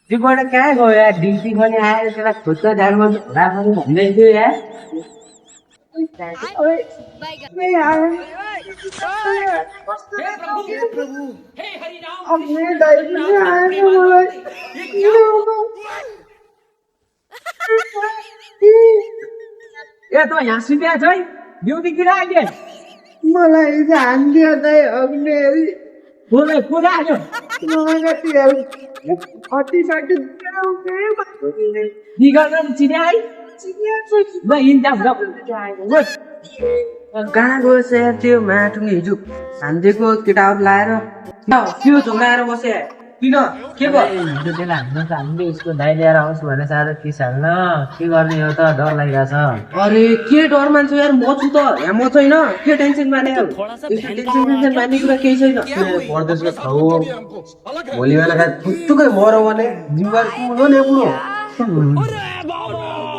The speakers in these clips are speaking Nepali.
त्योबाट कहाँ गयो यार ड्युटी पनि आएर त्यसलाई खुट्टा झारमा राख्नु भन्दै थियो यार ए त यहाँ सुत्या छ है ड्युटी किन आइदिए मलाई हान्दियो दाइ अग्ने बोले कुरा आयो चिने है ल इन्जाम कहाँ गयो यार त्यो माटुङे हिजो हान्दिएको केटाहरू लाएर त्यो झोलाएर बसे किन के भयो हिजो त्यसलाई हान्न त हामीले उसको दाइ लिएर आउँछु भने साह्रो किस हाल्न के गर्ने हो त डर लागिरहेछ अरे के डर मान्छ यार म छु त यहाँ म छैन के टेन्सन माने टेन्सन मान्ने कुरा केही छैन परदेशको ठाउँ भोलि बेला पुत्तुकै मरौ भने जिम्मेवारी कुन हो नि बुढो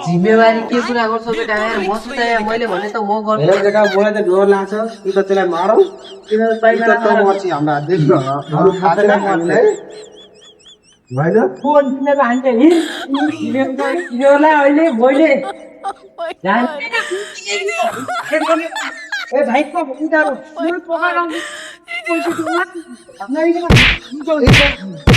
जिम्मेवारी के कुरा गर्छ बेटा यार म छु त यहाँ मैले भने त म गर्छु हेर देखा मलाई त डर लाग्छ तु त त्यसलाई मारौ किन त मर्छ हाम्रा देख्न अरु खाँदैन हामीलाई भएन फोन किनेर हान्छ नि किनेरलाई अहिले मैले ए भाइ को उधारो फुल पकाएर पैसा दिनु